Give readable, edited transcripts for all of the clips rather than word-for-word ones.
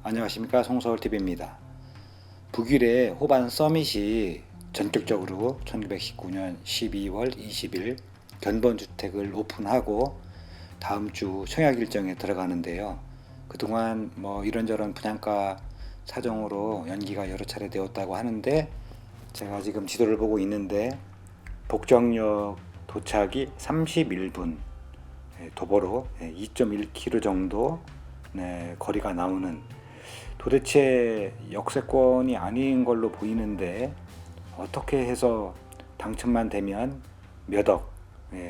안녕하십니까, 송서울TV입니다. 북일의 호반 서밋이 전격적으로 1919년 12월 20일 견본주택을 오픈하고 다음 주 청약 일정에 들어가는데요. 그동안 이런저런 분양가 사정으로 연기가 여러 차례 되었다고 하는데, 제가 지금 지도를 보고 있는데 복정역 도착이 31분, 도보로 2.1km 정도 거리가 나오는, 도대체 역세권이 아닌 걸로 보이는데 어떻게 해서 당첨만 되면 몇억,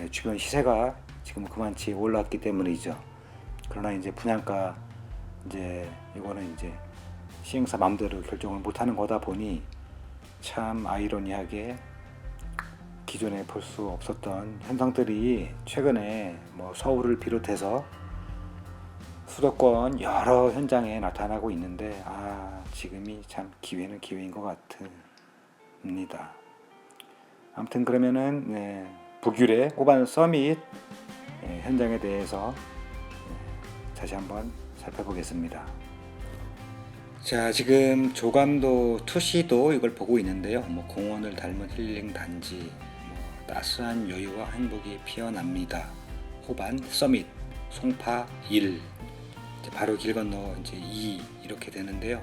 주변 시세가 지금 그만치 올랐기 때문이죠. 그러나 이제 분양가, 이제 이거는 이제 시행사 마음대로 결정을 못하는 거다 보니 참 아이러니하게 기존에 볼 수 없었던 현상들이 최근에 서울을 비롯해서 수도권 여러 현장에 나타나고 있는데, 지금이 참 기회는 기회인 것 같습니다. 아무튼 그러면은 북유래 호반 서밋 현장에 대해서 다시 한번 살펴보겠습니다. 자, 지금 조감도 투시도 이걸 보고 있는데요. 공원을 닮은 힐링 단지, 따스한 여유와 행복이 피어납니다. 호반 서밋 송파 1, 바로 길 건너 이제 2 이렇게 되는데요.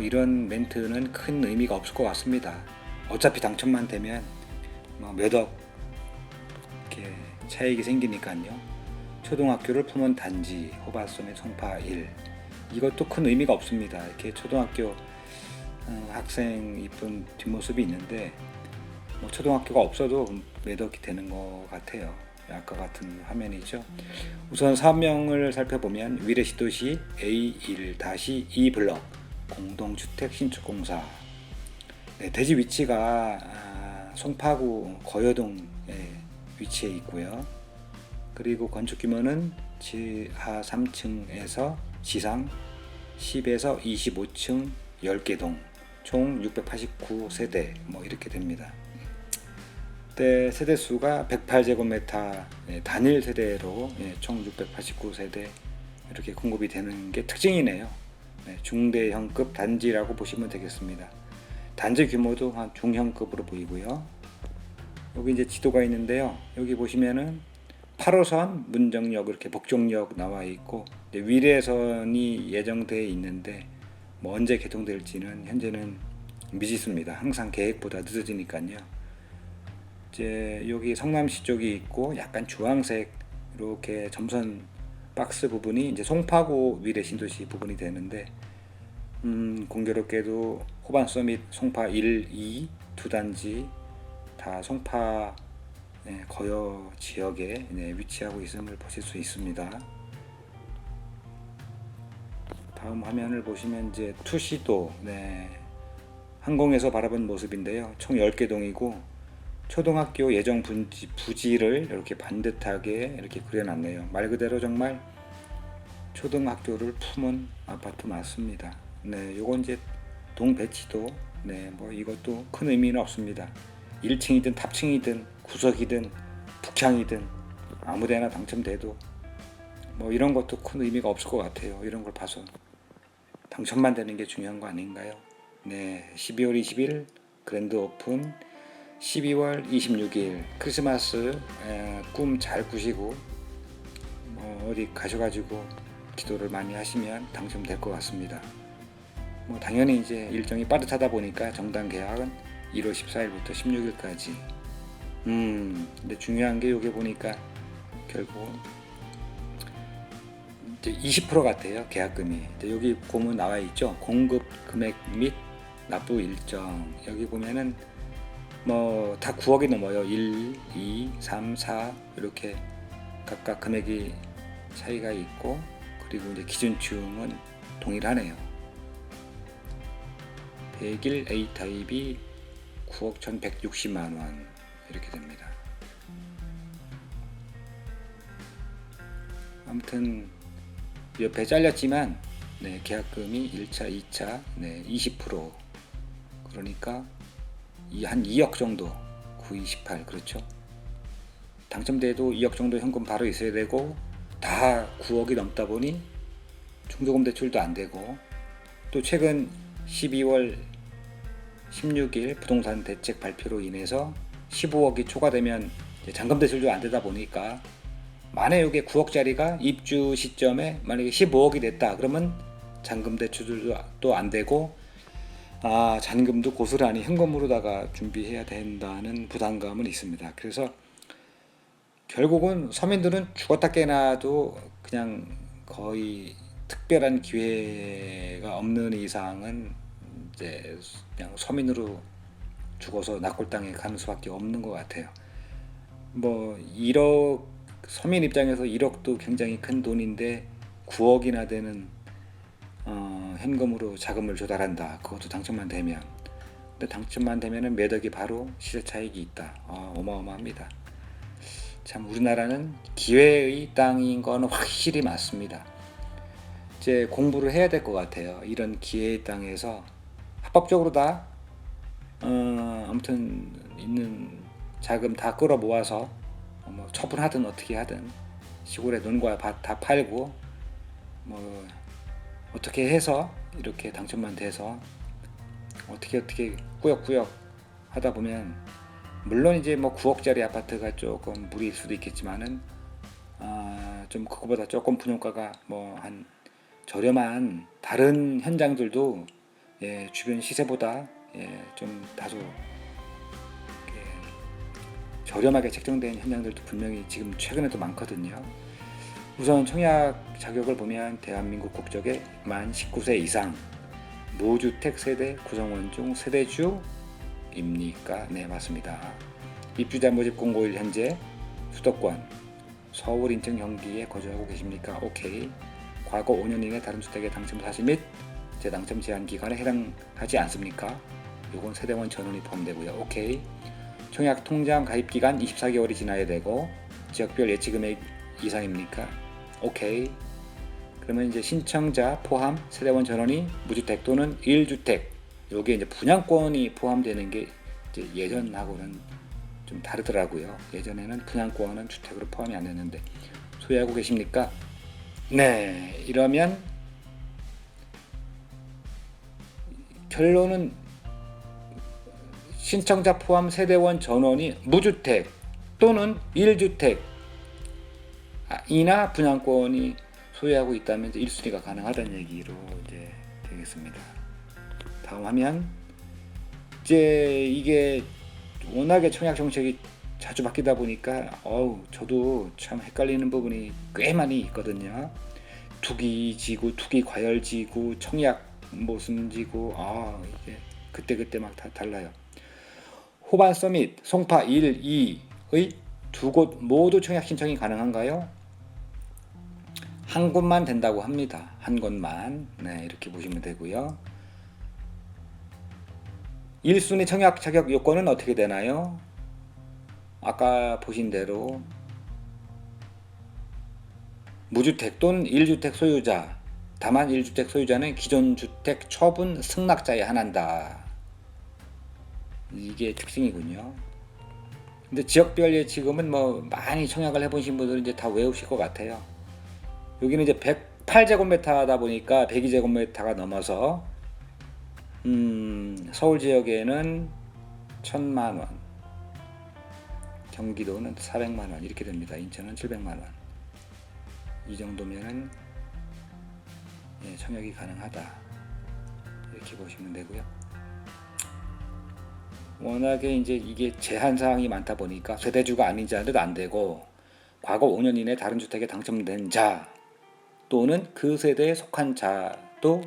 이런 멘트는 큰 의미가 없을 것 같습니다. 어차피 당첨만 되면 몇억 이렇게 차익이 생기니까요. 초등학교를 품은 단지 호반 서밋 송파 1, 이것도 큰 의미가 없습니다. 이렇게 초등학교 학생 이쁜 뒷모습이 있는데 초등학교가 없어도 몇억이 되는 것 같아요. 아까 같은 화면이죠. 우선 사업명을 살펴보면 위례시도시 A1-2 블럭 공동주택 신축공사. 대지 위치가 송파구 거여동에 위치해 있고요. 그리고 건축 규모는 지하 3층에서 지상 10에서 25층 10개 동, 총 689세대 이렇게 됩니다. 세대 수가 108제곱미터 단일 세대로 총 689세대 이렇게 공급이 되는 게 특징이네요. 중대형급 단지라고 보시면 되겠습니다. 단지 규모도 한 중형급으로 보이고요. 여기 이제 지도가 있는데요. 여기 보시면은 8호선 문정역, 이렇게 복정역 나와 있고, 위례선이 예정되어 있는데 언제 개통될지는 현재는 미지수입니다. 항상 계획보다 늦어지니까요. 이제 여기 성남시 쪽이 있고, 약간 주황색 이렇게 점선 박스 부분이 이제 송파구 위례 신도시 부분이 되는데, 공교롭게도 호반 서밋 송파 1, 2 두 단지 다 송파 거여 지역에 위치하고 있음을 보실 수 있습니다. 다음 화면을 보시면 이제 투시도 항공에서 바라본 모습인데요. 총 10개 동이고, 초등학교 예정 부지를 이렇게 반듯하게 이렇게 그려놨네요. 말 그대로 정말 초등학교를 품은 아파트 맞습니다. 요건 이제 동 배치도 이것도 큰 의미는 없습니다. 1층이든 탑층이든 구석이든 북창이든 아무데나 당첨돼도 이런 것도 큰 의미가 없을 것 같아요. 이런 걸 봐서 당첨만 되는 게 중요한 거 아닌가요? 12월 20일 그랜드 오픈, 12월 26일 크리스마스 꿈 잘 꾸시고 어디 가셔가지고 기도를 많이 하시면 당첨될 것 같습니다. 당연히 이제 일정이 빠듯하다 보니까 정당 계약은 1월 14일부터 16일까지. 근데 중요한 게 여기 보니까 결국 이제 20% 같아요. 계약금이. 여기 보면 나와 있죠. 공급 금액 및 납부 일정. 여기 보면은 다 9억이 넘어요. 1, 2, 3, 4 이렇게 각각 금액이 차이가 있고, 그리고 이제 기준층은 동일하네요. 100일 A 타입이 9억 1160만 원 이렇게 됩니다. 아무튼 옆에 잘렸지만 계약금이 1차, 2차 20%, 그러니까 한 2억 정도, 9, 28 그렇죠. 당첨돼도 2억 정도 현금 바로 있어야 되고, 다 9억이 넘다 보니 중도금 대출도 안 되고, 또 최근 12월 16일 부동산 대책 발표로 인해서 15억이 초과되면 잔금 대출도 안 되다 보니까, 만약에 이게 9억짜리가 입주 시점에 만약에 15억이 됐다 그러면 잔금 대출도 또 안 되고, 잔금도 고스란히 현금으로다가 준비해야 된다는 부담감은 있습니다. 그래서 결국은 서민들은 죽었다 깨나도 그냥 거의 특별한 기회가 없는 이상은 이제 그냥 서민으로 죽어서 낙골당에 가는 수밖에 없는 것 같아요. 뭐 1억, 서민 입장에서 1억도 굉장히 큰 돈인데 9억이나 되는 현금으로 자금을 조달한다. 그것도 당첨만 되면. 근데 당첨만 되면은 몇 억이 바로 시세 차익이 있다. 어마어마합니다. 참 우리나라는 기회의 땅인 건 확실히 맞습니다. 이제 공부를 해야 될 것 같아요. 이런 기회의 땅에서 합법적으로 다 아무튼 있는 자금 다 끌어 모아서 뭐 처분하든 어떻게 하든 시골에 논과 밭 다 팔고 뭐 어떻게 해서 이렇게 당첨만 돼서 어떻게 꾸역꾸역 하다 보면, 물론 이제 뭐 9억짜리 아파트가 조금 무리일 수도 있겠지만은 좀 그거보다 조금 분양가가 뭐 한 저렴한 다른 현장들도 주변 시세보다 좀 다소 저렴하게 책정된 현장들도 분명히 지금 최근에도 많거든요. 우선 청약 자격을 보면 대한민국 국적의 만 19세 이상 무주택 세대 구성원 중 세대주입니까? 네, 맞습니다. 입주자 모집 공고일 현재 수도권 서울, 인천, 경기에 거주하고 계십니까? 오케이. 과거 5년 이내 다른 주택의 당첨 사실 및 재당첨 제한 기간에 해당하지 않습니까? 요건 세대원 전원이 포함되고요. 오케이. 청약 통장 가입 기간 24개월이 지나야 되고 지역별 예치 금액 이상입니까? 오케이. 그러면 이제 신청자 포함 세대원 전원이 무주택 또는 1주택, 여기에 이제 분양권이 포함되는 게 이제 예전하고는 좀 다르더라고요. 예전에는 분양권은 주택으로 포함이 안 됐는데 소유하고 계십니까? 네. 이러면 결론은 신청자 포함 세대원 전원이 무주택 또는 1주택 이나 분양권이 소유하고 있다면 이제 1순위가 가능하다는 얘기로 이제 되겠습니다. 다음 화면. 이제 이게 워낙에 청약 정책이 자주 바뀌다 보니까 저도 참 헷갈리는 부분이 꽤 많이 있거든요. 투기지구, 투기과열지구, 청약 모순지구, 이게 그때 막 다 달라요. 호반 서밋, 송파 1, 2의 두 곳 모두 청약 신청이 가능한가요? 한 곳만 된다고 합니다. 한 곳만. 네, 이렇게 보시면 되고요. 1순위 청약 자격 요건은 어떻게 되나요? 아까 보신 대로 무주택 또는 1주택 소유자, 다만 1주택 소유자는 기존 주택 처분 승낙자에 한한다. 이게 특징이군요. 근데 지역별 예치금은 뭐 많이 청약을 해보신 분들은 이제 다 외우실 것 같아요. 여기는 이제 108제곱미터다 보니까 102제곱미터가 넘어서 서울 지역에는 1,000만원, 경기도는 400만원 이렇게 됩니다. 인천은 700만원. 이 정도면은 청약이 가능하다. 이렇게 보시면 되고요. 워낙에 이제 이게 제한 사항이 많다 보니까 세대주가 아닌 자도 안 되고, 과거 5년 이내 다른 주택에 당첨된 자 또는 그 세대에 속한 자도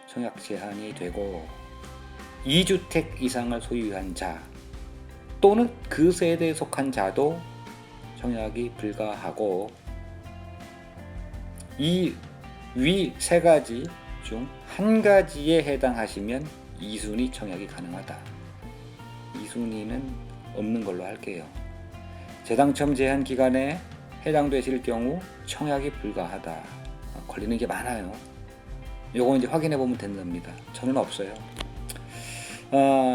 청약 제한이 되고, 2주택 이상을 소유한 자 또는 그 세대에 속한 자도 청약이 불가하고, 이 위 세 가지 중 한 가지에 해당하시면 2순위 청약이 가능하다. 2순위는 없는 걸로 할게요. 재당첨 제한 기간에 해당되실 경우 청약이 불가하다. 걸리는 게 많아요. 요거 이제 확인해 보면 된답니다. 저는 없어요.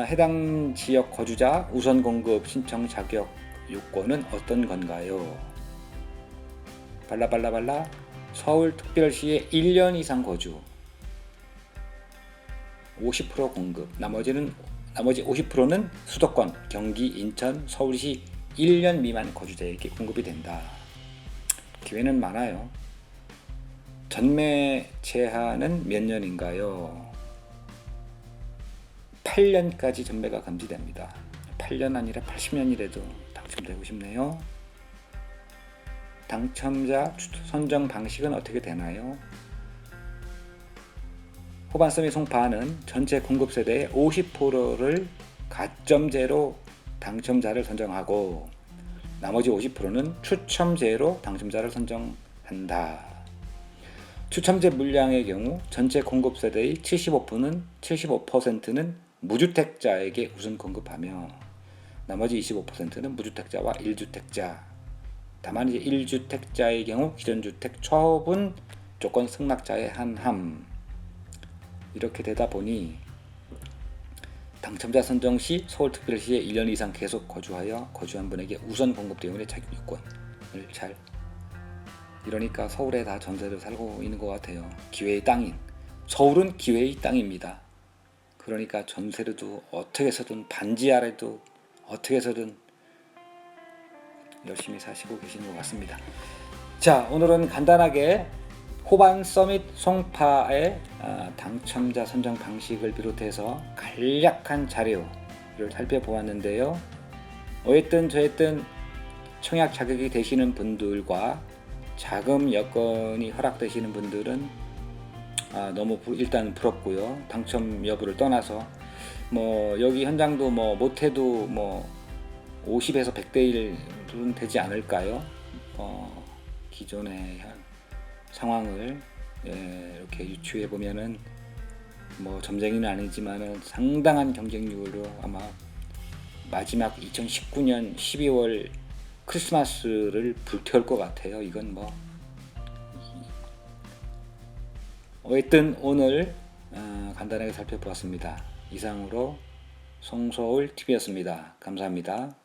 해당 지역 거주자 우선 공급 신청 자격 요건은 어떤 건가요? 발라발라발라 서울특별시에 1년 이상 거주 50% 공급, 나머지 50%는 수도권, 경기, 인천, 서울시 1년 미만 거주자에게 공급이 된다. 기회는 많아요. 전매 제한은 몇 년인가요? 8년까지 전매가 금지됩니다. 8년 아니라 80년이라도 당첨되고 싶네요. 당첨자 선정 방식은 어떻게 되나요? 호반서밋 송파는 전체 공급 세대의 50%를 가점제로 당첨자를 선정하고 나머지 50%는 추첨제로 당첨자를 선정한다. 추첨제 물량의 경우 전체 공급 세대의 75%는 무주택자에게 우선 공급하며 나머지 25%는 무주택자와 1주택자. 다만 이제 1주택자의 경우 기존 주택 처분 조건 승낙자에 한함. 이렇게 되다 보니 당첨자 선정 시 서울특별시에 1년 이상 계속 거주한 분에게 우선 공급 때문에 자격 요건을 잘, 이러니까 서울에 다 전세를 살고 있는 것 같아요. 기회의 땅인, 서울은 기회의 땅입니다. 그러니까 전세로도 어떻게 해서든 반지하라도 어떻게 해서든 열심히 사시고 계시는 것 같습니다. 자, 오늘은 간단하게 호반서밋 송파의 당첨자 선정 방식을 비롯해서 간략한 자료를 살펴보았는데요. 어쨌든 저쨌든 청약 자격이 되시는 분들과 자금 여건이 허락되시는 분들은 너무 일단 부럽고요. 당첨 여부를 떠나서 여기 현장도 못해도 50에서 100대 1은 되지 않을까요? 기존의 상황을 이렇게 유추해 보면은 점쟁이는 아니지만은 상당한 경쟁률로 아마 마지막 2019년 12월 크리스마스를 불태울 것 같아요. 이건 어쨌든 오늘 간단하게 살펴보았습니다. 이상으로 송서울TV였습니다. 감사합니다.